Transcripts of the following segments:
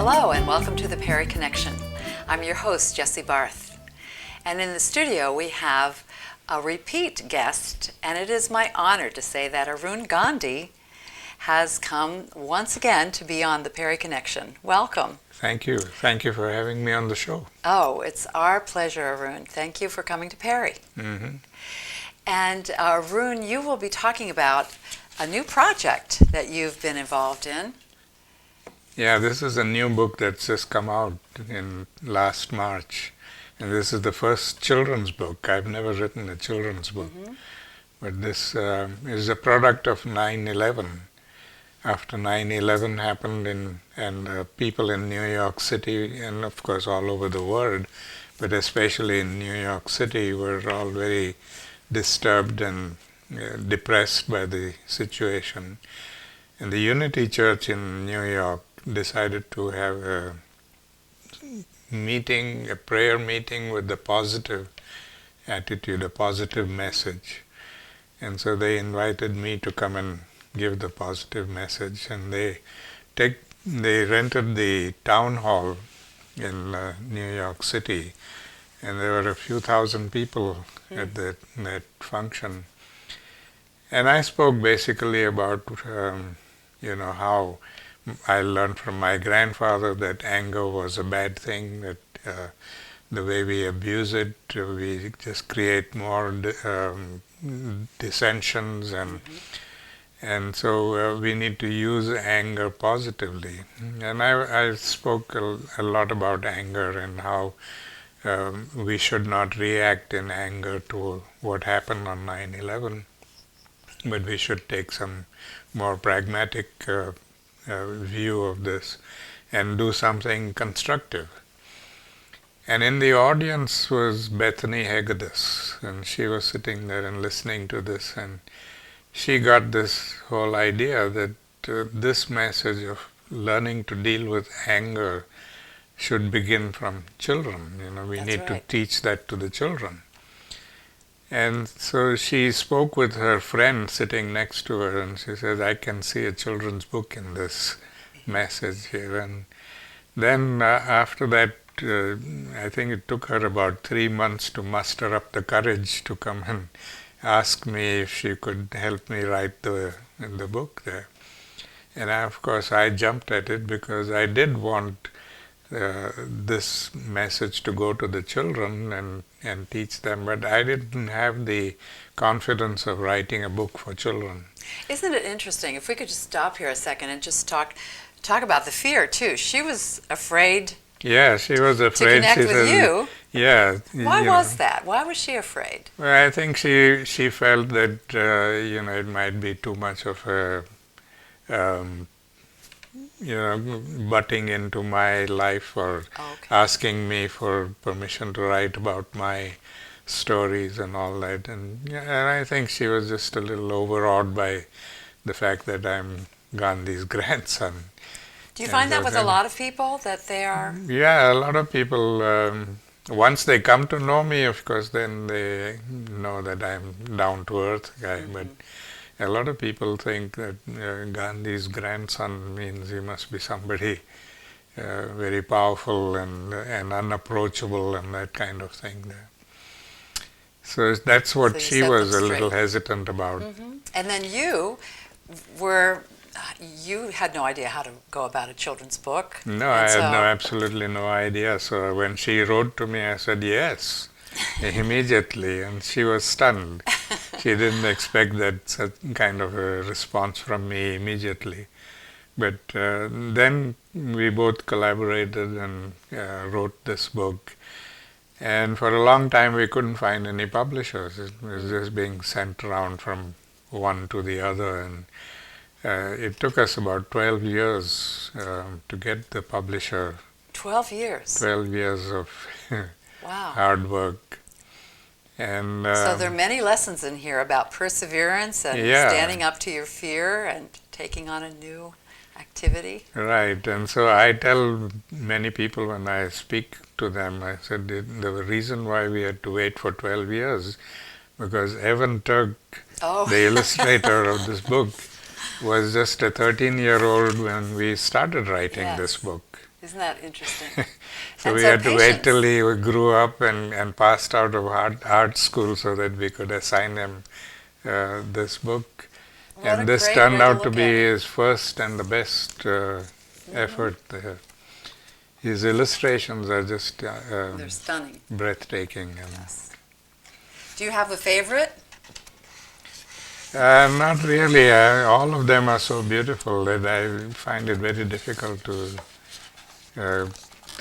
Hello and welcome to the Perry Connection. I'm your host, Jessie Barth. And in the studio we have a repeat guest, and it is my honor to say that Arun Gandhi has come once again to be on the Perry Connection. Welcome. Thank you. Thank you for having me on the show. Oh, it's our pleasure, Arun. Thank you for coming to Perry. Mm-hmm. And Arun, you will be talking about a new project that you've been involved in. Yeah, this is a new book that's just come out in last March. And this is the first children's book. I've never written a children's book. Mm-hmm. But this is a product of 9/11. After 9/11 happened and people in New York City and of course all over the world, but especially in New York City, were all very disturbed and depressed by the situation. And the Unity Church in New York decided to have a meeting, a prayer meeting with a positive attitude, a positive message. And so they invited me to come and give the positive message, and they rented the town hall in New York City, and there were a few thousand people at that function. And I spoke basically about how I learned from my grandfather that anger was a bad thing, that the way we abuse it, we just create more dissensions, and so we need to use anger positively. And I spoke a lot about anger and how we should not react in anger to what happened on 9/11, but we should take some more pragmatic view of this and do something constructive. And in the audience was Bethany Hagedis, and she was sitting there and listening to this, and she got this whole idea that this message of learning to deal with anger should begin from children. We That's need right. to teach that to the children. And so she spoke with her friend sitting next to her, and she said, I can see a children's book in this message here. And then after that, I think it took her about 3 months to muster up the courage to come and ask me if she could help me write the book there. And of course I jumped at it because I did want this message to go to the children and teach them, but I didn't have the confidence of writing a book for children. Isn't it interesting? If we could just stop here a second and just talk about the fear too. She was afraid. Yeah, she was afraid. To connect she with said, you. Yeah. Why was that? Why was she afraid? Well, I think she felt that it might be too much of a butting into my life or asking me for permission to write about my stories and all that. And I think she was just a little overawed by the fact that I'm Gandhi's grandson. Do you find that with a lot of people, that they are? Yeah, a lot of people, once they come to know me, of course, then they know that I'm down-to-earth guy. Mm-hmm. But a lot of people think that Gandhi's grandson means he must be somebody very powerful and unapproachable and that kind of thing. So that's what she was a little hesitant about. Mm-hmm. And then you had no idea how to go about a children's book. No, I had absolutely no idea. So when she wrote to me, I said yes, immediately, and she was stunned. She didn't expect that such kind of a response from me immediately. But then we both collaborated and wrote this book. And for a long time we couldn't find any publishers. It was just being sent around from one to the other, and it took us about 12 years to get the publisher. 12 years? 12 years of wow. hard work. And so there are many lessons in here about perseverance and standing up to your fear and taking on a new activity. Right, and so I tell many people when I speak to them, I said the reason why we had to wait for 12 years because Evan Turk, the illustrator of this book, was just a 13-year-old when we started writing this book. Isn't that interesting? So And we so had to wait till patience. he grew up and passed out of art school so that we could assign him this book. What a And this great turned way to out to look at be it. his first and the best effort. His illustrations are just They're stunning. breathtaking. Yes. Do you have a favorite? Not really. All of them are so beautiful that I find it very difficult to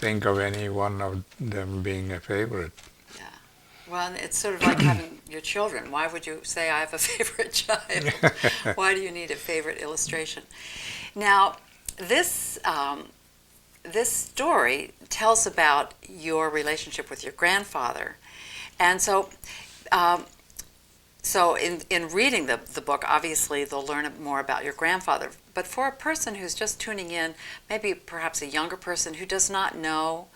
think of any one of them being a favorite. Yeah. Well, it's sort of like having your children. Why would you say I have a favorite child? Why do you need a favorite illustration? Now, this story tells about your relationship with your grandfather, and so in reading the book, obviously they'll learn more about your grandfather. But for a person who's just tuning in, maybe perhaps a younger person who does not know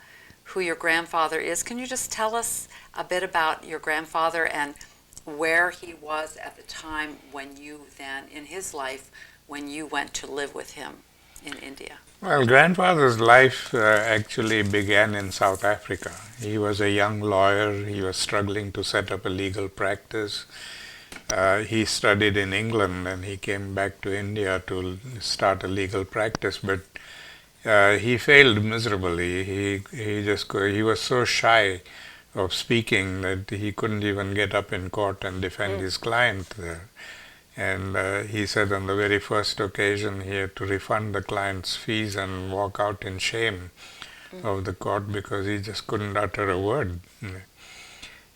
who your grandfather is, can you just tell us a bit about your grandfather and where he was at the time when you then, in his life, when you went to live with him in India? Well, grandfather's life actually began in South Africa. He was a young lawyer. He was struggling to set up a legal practice. He studied in England and he came back to India to start a legal practice, but he failed miserably. He was so shy of speaking that he couldn't even get up in court and defend his client there. And he said on the very first occasion he had to refund the client's fees and walk out in shame of the court because he just couldn't utter a word.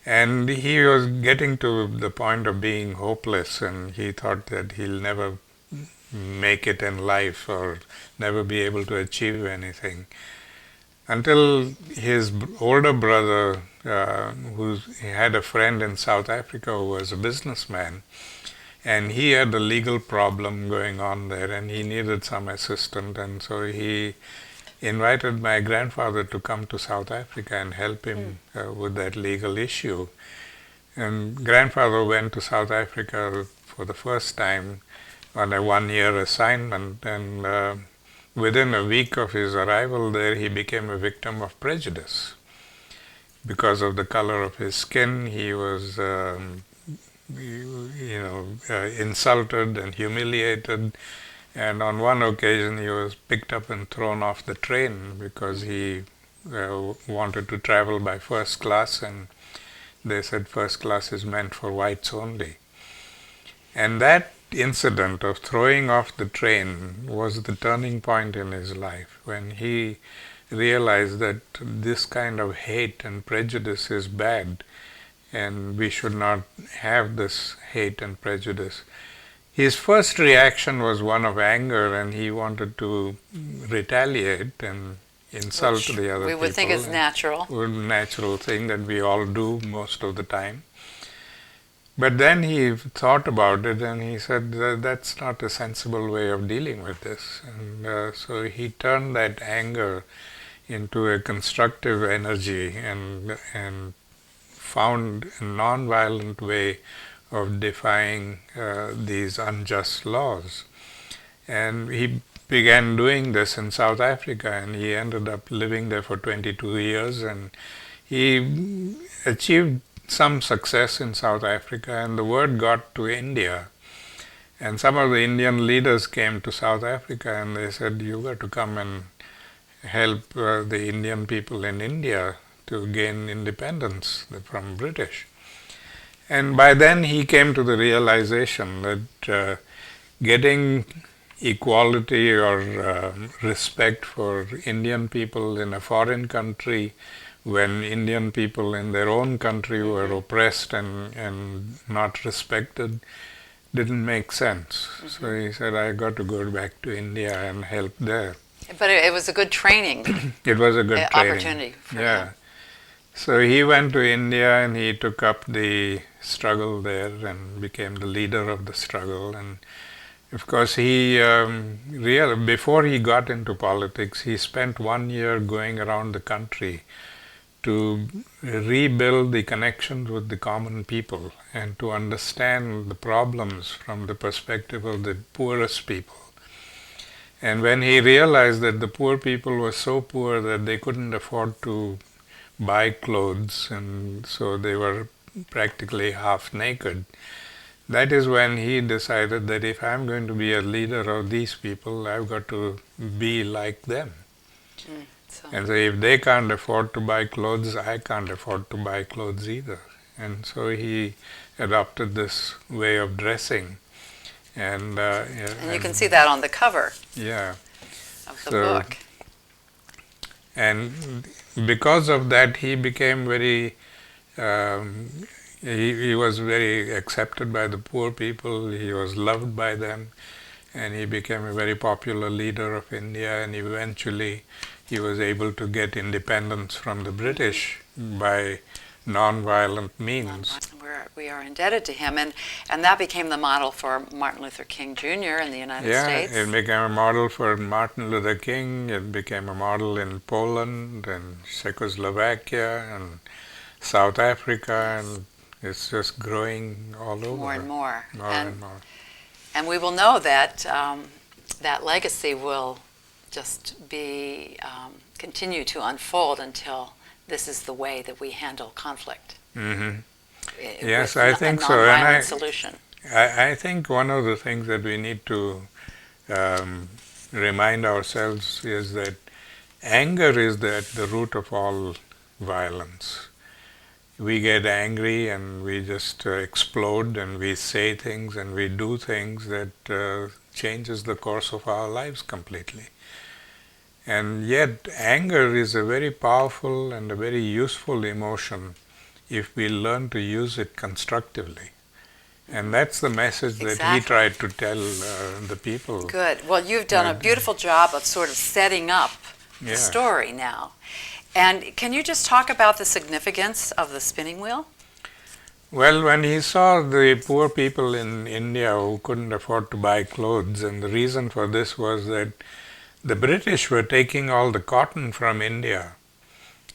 And he was getting to the point of being hopeless, and he thought that he'll never make it in life or never be able to achieve anything. Until his older brother, he had a friend in South Africa who was a businessman, and he had a legal problem going on there and he needed some assistance, and so he invited my grandfather to come to South Africa and help him with that legal issue. And grandfather went to South Africa for the first time on a one-year assignment, and within a week of his arrival there he became a victim of prejudice. Because of the color of his skin, he was insulted and humiliated, and on one occasion he was picked up and thrown off the train because he wanted to travel by first class, and they said first class is meant for whites only. And that incident of throwing off the train was the turning point in his life, when he realized that this kind of hate and prejudice is bad and we should not have this hate and prejudice. His first reaction was one of anger, and he wanted to retaliate and insult the other people. We would think it's natural. A natural thing that we all do most of the time. But then he thought about it and he said that's not a sensible way of dealing with this. And so he turned that anger into a constructive energy and found a non-violent way of defying these unjust laws. And he began doing this in South Africa, and he ended up living there for 22 years, and he achieved some success in South Africa, and the word got to India. And some of the Indian leaders came to South Africa and they said, "You got to come and help the Indian people in India to gain independence from British." And by then he came to the realization that getting equality or respect for Indian people in a foreign country, when Indian people in their own country were oppressed and not respected, didn't make sense. So he said, I got to go back to India and help there. But it was a good training. It was a good training. Opportunity for him. him. So he went to India and he took up the struggle there and became the leader of the struggle. And of course, before he got into politics, he spent 1 year going around the country to rebuild the connections with the common people and to understand the problems from the perspective of the poorest people. And when he realized that the poor people were so poor that they couldn't afford to buy clothes, and so they were practically half naked, that is when he decided that if I'm going to be a leader of these people, I've got to be like them. And so if they can't afford to buy clothes, I can't afford to buy clothes either. And so he adopted this way of dressing. And And you can see that on the cover yeah. of the book. And because of that, he became um, he was very accepted by the poor people. He was loved by them, and he became a very popular leader of India. And eventually, he was able to get independence from the British by non-violent means. We are indebted to him, and that became the model for Martin Luther King Jr. in the United States. Yeah, it became a model for Martin Luther King. It became a model in Poland and Czechoslovakia and South Africa, and it's just growing all over. More and more. And more. And we will know that that legacy will just be continue to unfold until this is the way that we handle conflict. Mm-hmm. Yes, I think so. And solution. I think one of the things that we need to remind ourselves is that anger is at the root of all violence. We get angry and we just explode, and we say things and we do things that changes the course of our lives completely. And yet anger is a very powerful and a very useful emotion if we learn to use it constructively. And that's the message that he tried to tell the people. Good. Well, you've done a beautiful job of sort of setting up the story now. And can you just talk about the significance of the spinning wheel? Well, when he saw the poor people in India who couldn't afford to buy clothes, and the reason for this was that the British were taking all the cotton from India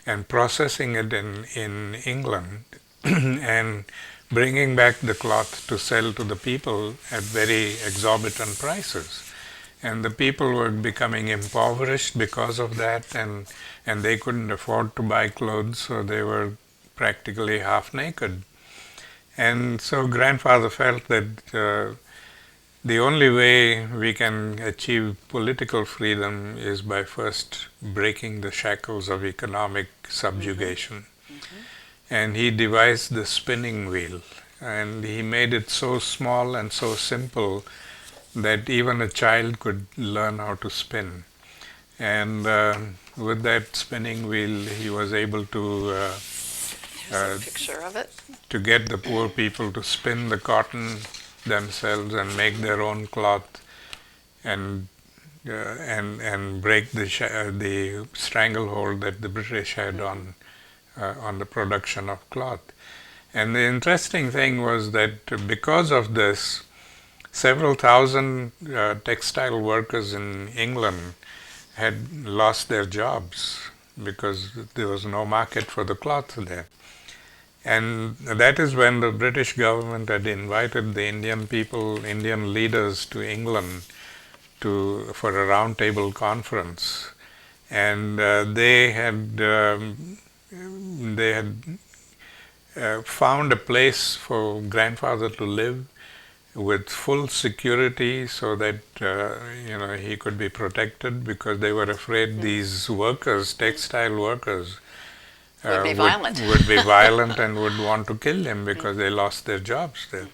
and processing it in England and bringing back the cloth to sell to the people at very exorbitant prices. And the people were becoming impoverished because of that, and they couldn't afford to buy clothes, so they were practically half naked. And so grandfather felt that the only way we can achieve political freedom is by first breaking the shackles of economic subjugation. And he devised the spinning wheel, and he made it so small and so simple that even a child could learn how to spin. And with that spinning wheel, he was able to Here's a picture of it. To get the poor people to spin the cotton themselves and make their own cloth, and break the stranglehold that the British had on the production of cloth. And the interesting thing was that because of this, several thousand textile workers in England had lost their jobs because there was no market for the cloth there. And that is when the British government had invited the Indian people, Indian leaders to England for a roundtable conference. And they had found a place for grandfather to live with full security, so that he could be protected, because they were afraid these workers, textile workers, would be violent. Would be violent and would want to kill him because they lost their jobs there.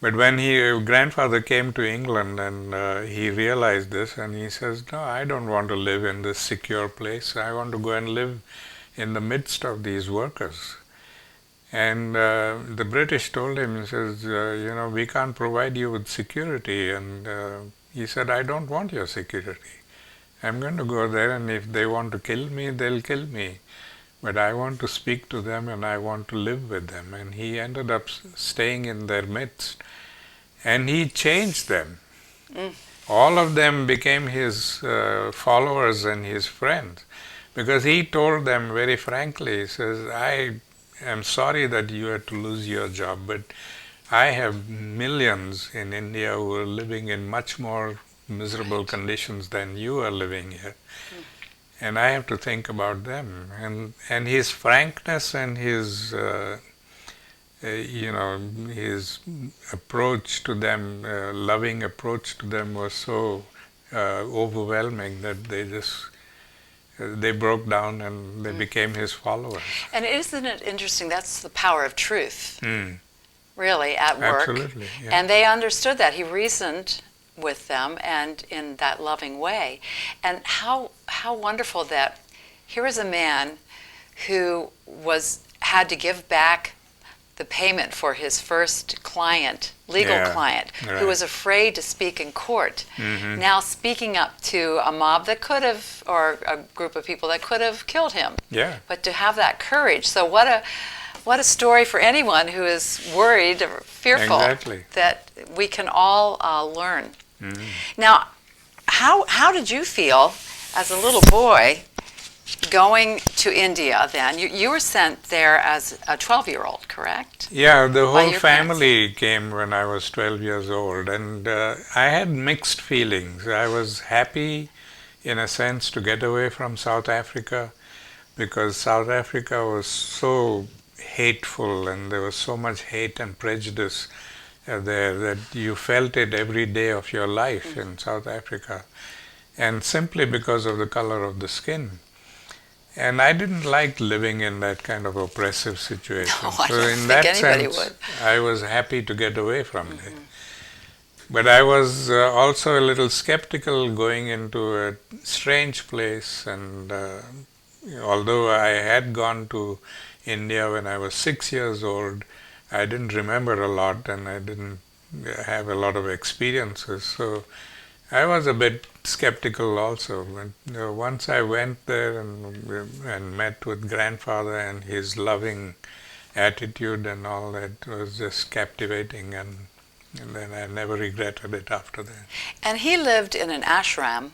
But when grandfather came to England and he realized this, and he says, no, I don't want to live in this secure place. I want to go and live in the midst of these workers. And the British told him, he says, we can't provide you with security. And he said, I don't want your security. I'm going to go there, and if they want to kill me, they'll kill me. But I want to speak to them and I want to live with them. And he ended up staying in their midst. And he changed them. All of them became his followers and his friends. Because he told them very frankly, he says, I am sorry that you had to lose your job, but I have millions in India who are living in much more miserable conditions than you are living here. And I have to think about them. And his frankness and his his approach to them, loving approach to them, was so overwhelming that they broke down and they became his followers. And isn't it interesting? That's the power of truth, Mm. really, at work. Absolutely, yeah. And they understood that. He reasoned with them, and in that loving way. And how wonderful that here is a man who had to give back the payment for his first client, legal client, right. who was afraid to speak in court. Mm-hmm. Now speaking up to a mob that could have, or a group of people that could have killed him. Yeah. But to have that courage. So what a story for anyone who is worried or fearful. Exactly. That we can all learn. Mm-hmm. Now, how did you feel as a little boy going to India then? You were sent there as a 12-year-old, correct? Yeah, the By whole your family came when I was 12 years old, and I had mixed feelings. I was happy, in a sense, to get away from South Africa, because South Africa was so hateful and there was so much hate and prejudice there that you felt it every day of your life in South Africa, and simply because of the color of the skin. And I didn't like living in that kind of oppressive situation. No, I so don't in think that anybody sense, would. I was happy to get away from it. But I was also a little skeptical going into a strange place, and although I had gone to India when I was 6 years old, I didn't remember a lot and I didn't have a lot of experiences. So I was a bit skeptical also. But once I went there and met with grandfather, and his loving attitude and all that was just captivating, and then I never regretted it after that. And he lived in an ashram.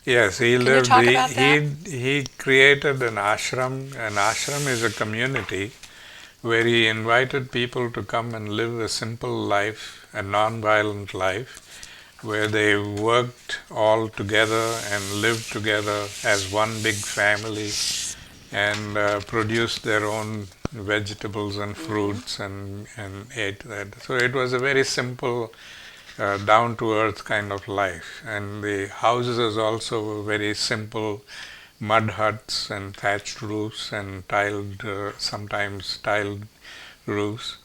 Yes, he Can lived. you talk about that? He created an ashram. An ashram is a community where he invited people to come and live a simple life, a non-violent life, where they worked all together and lived together as one big family, and produced their own vegetables and fruits and ate that. So it was a very simple, down-to-earth kind of life. And the houses also were very simple, mud huts and thatched roofs and sometimes tiled roofs.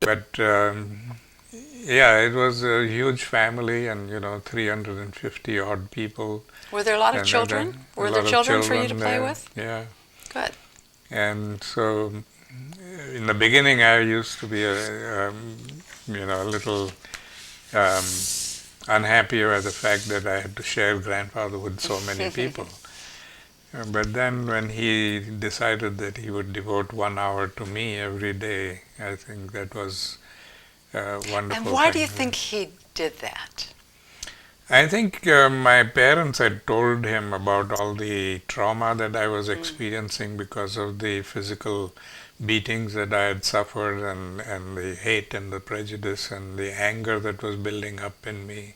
But yeah, it was a huge family, and 350 odd people. Were there a lot of And children? a Were lot there of children for you to play there. with? Yeah. Good. And so in the beginning I used to be a little unhappy with the fact that I had to share grandfather with so many people. But then when he decided that he would devote 1 hour to me every day, I think that was a wonderful. And why do you thing. think he did that? I think my parents had told him about all the trauma that I was experiencing because of the physical beatings that I had suffered, and the hate and the prejudice and the anger that was building up in me.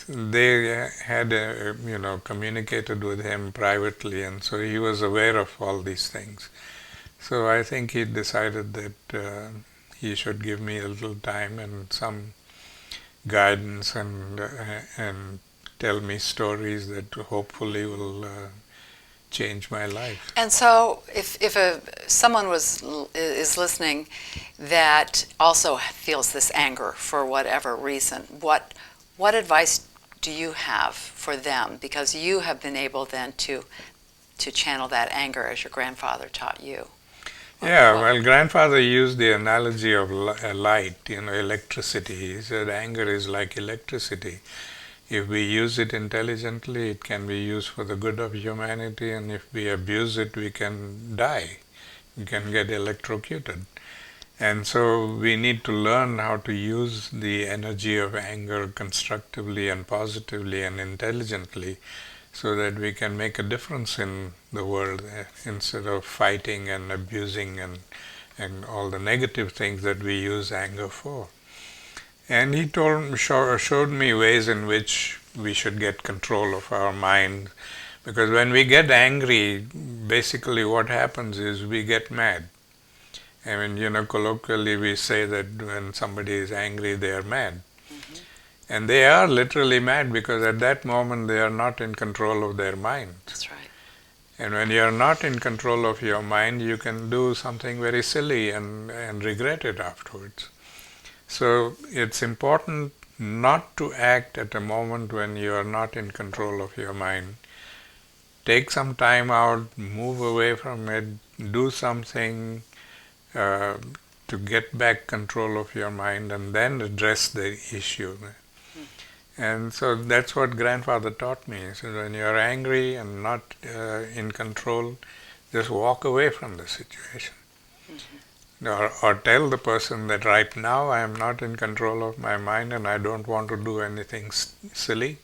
They had communicated with him privately, and so he was aware of all these things. So I think he decided that he should give me a little time and some guidance, and tell me stories that hopefully will change my life. And so, if someone is listening that also feels this anger for whatever reason, what advice do you have for them? Because you have been able then to channel that anger as your grandfather taught you. Yeah, well, grandfather used the analogy of light, electricity. He said anger is like electricity. If we use it intelligently, it can be used for the good of humanity, and if we abuse it, we can die. We can get electrocuted. And so we need to learn how to use the energy of anger constructively and positively and intelligently, so that we can make a difference in the world instead of fighting and abusing and all the negative things that we use anger for. And he showed me ways in which we should get control of our mind. Because when we get angry, basically what happens is we get mad. I mean, colloquially we say that when somebody is angry, they are mad. And they are literally mad because at that moment they are not in control of their mind. That's right. And when you are not in control of your mind, you can do something very silly and regret it afterwards. So it's important not to act at a moment when you are not in control of your mind. Take some time out, move away from it, do something to get back control of your mind, and then address the issue. And so that's what grandfather taught me. So when you're angry and not in control, just walk away from the situation. Or tell the person that right now I am not in control of my mind and I don't want to do anything silly.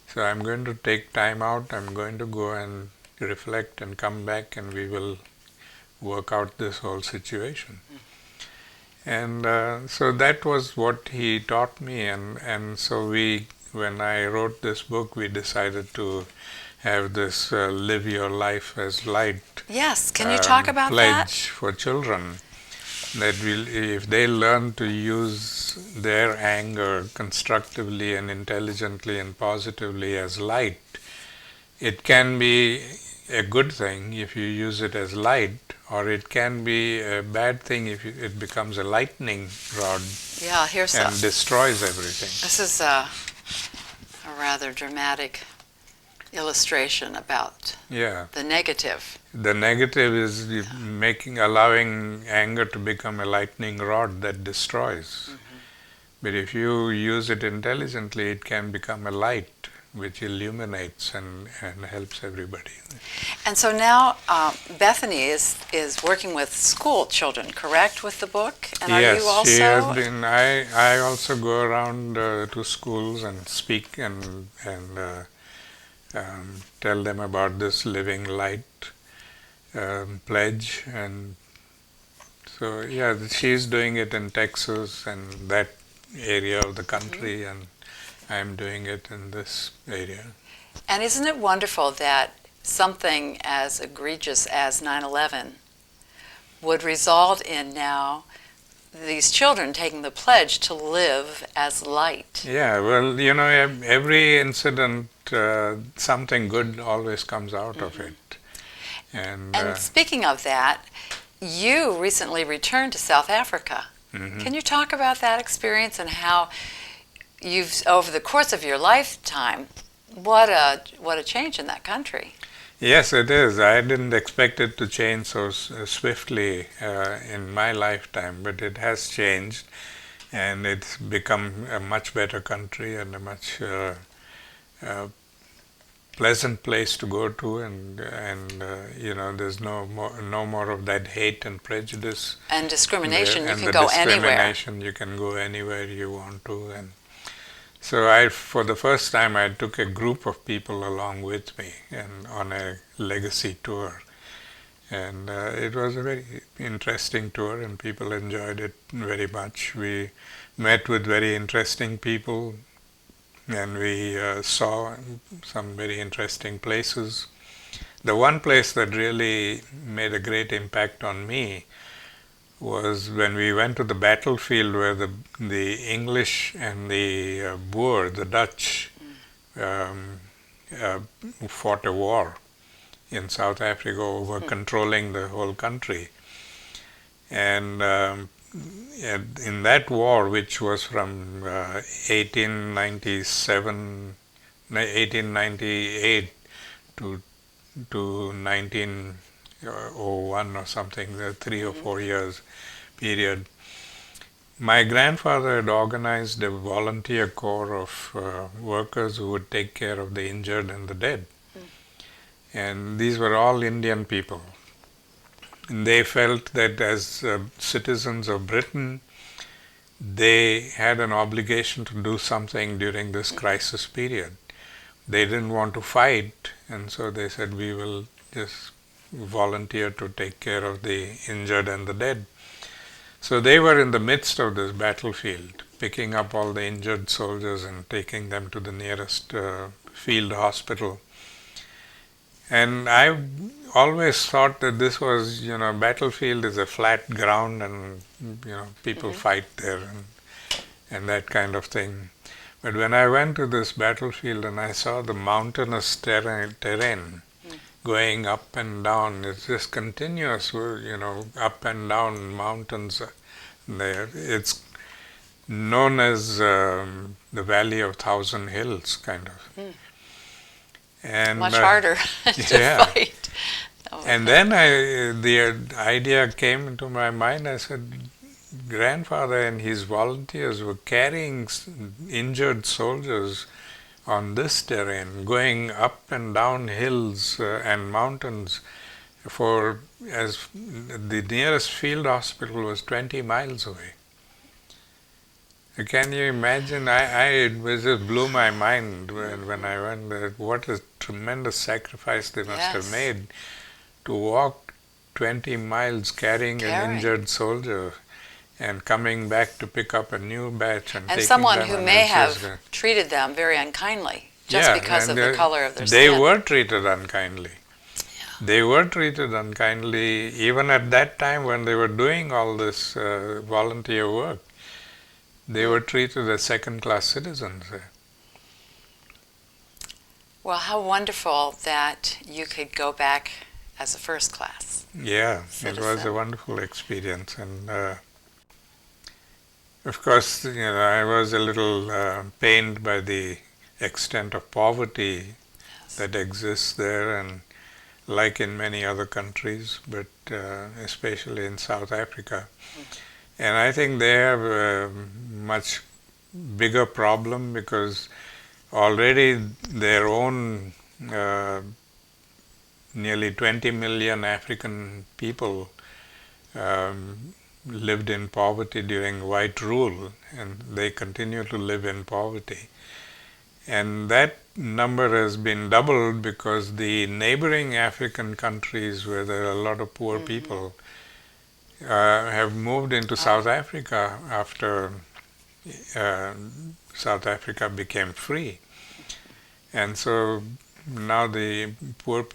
So I'm going to take time out, I'm going to go and reflect and come back and we will work out this whole situation. And so that was what he taught me, and so when I wrote this book, we decided to have this Live Your Life as Light. Yes, can you talk about that? Pledge for children. That if they learn to use their anger constructively and intelligently and positively as light, it can be a good thing if you use it as light, or it can be a bad thing if it becomes a lightning rod and destroys everything. This is a rather dramatic illustration about the negative. The negative is allowing anger to become a lightning rod that destroys. But if you use it intelligently, it can become a light which illuminates and helps everybody. And so now Bethany is working with school children, correct, with the book? And yes, are you also? She has been. I also go around to schools and speak and tell them about this living light pledge. And so she's doing it in Texas and that area of the country, and I'm doing it in this area. And isn't it wonderful that something as egregious as 9/11 would result in now these children taking the pledge to live as light? Yeah, well, every incident, something good always comes out of it. And speaking of that, you recently returned to South Africa. Can you talk about that experience and how you've, over the course of your lifetime, what a change in that country? Yes, it is. I didn't expect it to change so swiftly in my lifetime, but it has changed, and it's become a much better country and a much pleasant place to go to, and there's no more of that hate and prejudice and discrimination. You can go anywhere. You can go anywhere you want to, and so for the first time, I took a group of people along with me and on a legacy tour, and it was a very interesting tour, and people enjoyed it very much. We met with very interesting people, and we saw some very interesting places. The one place that really made a great impact on me was when we went to the battlefield where the English and the Boer, the Dutch, fought a war in South Africa over controlling the whole country. And in that war, which was from 1898 to 1901 or something, the 3 or 4 years period, my grandfather had organized a volunteer corps of workers who would take care of the injured and the dead. And these were all Indian people. And they felt that as citizens of Britain, they had an obligation to do something during this crisis period. They didn't want to fight, and so they said, we will just volunteer to take care of the injured and the dead. So they were in the midst of this battlefield, picking up all the injured soldiers and taking them to the nearest field hospital. And I always thought that this was, battlefield is a flat ground and, people fight there and that kind of thing. But when I went to this battlefield and I saw the mountainous terrain going up and down, it's just continuous, up and down mountains there. It's known as the Valley of Thousand Hills, kind of. And much harder to fight. And then the idea came into my mind. I said, grandfather and his volunteers were carrying injured soldiers on this terrain, going up and down hills and mountains as the nearest field hospital was 20 miles away. Can you imagine? It just blew my mind when I went there. What a tremendous sacrifice they must have made to walk 20 miles carrying an injured soldier and coming back to pick up a new batch and taking someone them who on may his have treated them very unkindly just because of the color of their skin. They were treated unkindly. They were treated unkindly even at that time when they were doing all this volunteer work. They were treated as second-class citizens. Well, how wonderful that you could go back as a first-class citizen. It was a wonderful experience. And of course, I was a little pained by the extent of poverty that exists there, and like in many other countries, but especially in South Africa. And I think they have a much bigger problem because already their own nearly 20 million African people lived in poverty during white rule, and they continue to live in poverty. And that number has been doubled because the neighboring African countries where there are a lot of poor people have moved into South Africa after South Africa became free. And so now the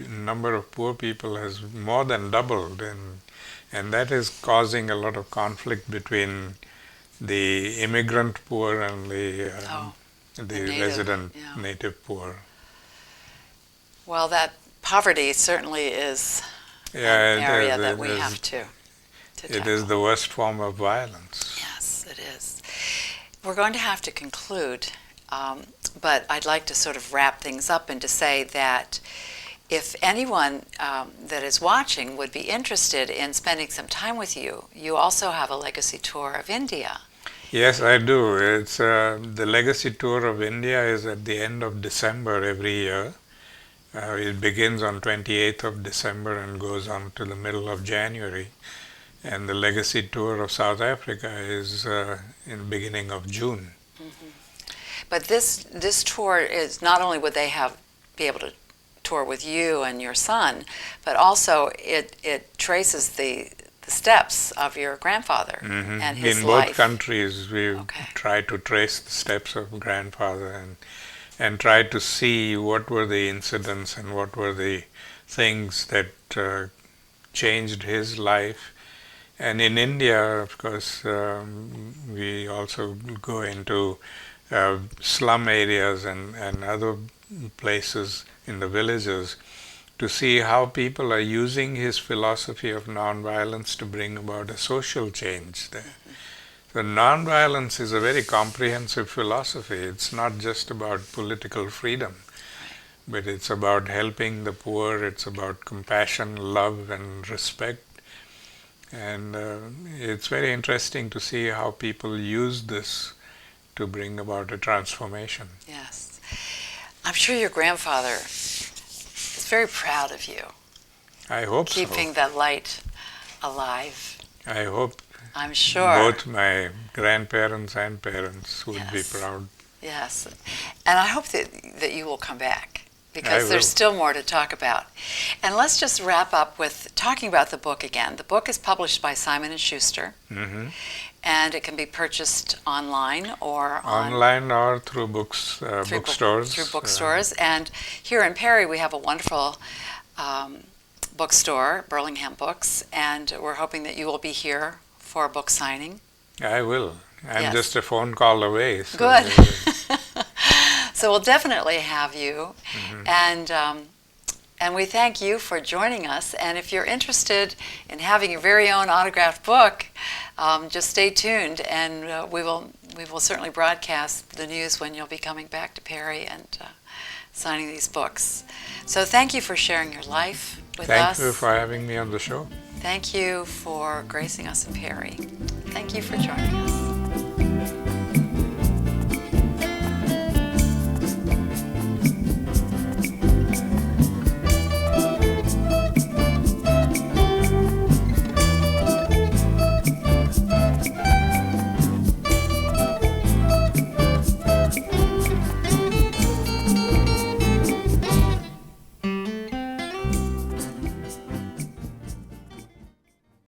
number of poor people has more than doubled, and that is causing a lot of conflict between the immigrant poor and the resident native poor. Well, that poverty certainly is an area that we have to tackle. It is the worst form of violence. Yes, it is. We're going to have to conclude, but I'd like to sort of wrap things up and to say that if anyone that is watching would be interested in spending some time with you, you also have a legacy tour of India. Yes, I do. It's the Legacy Tour of India is at the end of December every year. It begins on 28th of December and goes on to the middle of January. And the Legacy Tour of South Africa is in the beginning of June. But this tour is not only would they be able to tour with you and your son, but also it traces the steps of your grandfather and his life. In both countries, we try to trace the steps of grandfather and try to see what were the incidents and what were the things that changed his life. And in India, of course, we also go into slum areas and other places in the villages to see how people are using his philosophy of nonviolence to bring about a social change there. So nonviolence is a very comprehensive philosophy. It's not just about political freedom, but it's about helping the poor, it's about compassion, love, and respect. And it's very interesting to see how people use this to bring about a transformation. Yes. I'm sure your grandfather is very proud of you. I hope so. Keeping that light alive. I hope. I'm sure. Both my grandparents and parents would be proud. Yes. And I hope that you will come back, because there's still more to talk about. And let's just wrap up with talking about the book again. The book is published by Simon & Schuster. and it can be purchased online or online or through bookstores. Through bookstores. And here in Perry, we have a wonderful bookstore, Burlingham Books, and we're hoping that you will be here for a book signing. I will. I'm Yes. just a phone call away. So Good. So we'll definitely have you. And we thank you for joining us. And if you're interested in having your very own autographed book, just stay tuned, and we will certainly broadcast the news when you'll be coming back to Perry and signing these books. So thank you for sharing your life with us. Thank you for having me on the show. Thank you for gracing us in Perry. Thank you for joining us.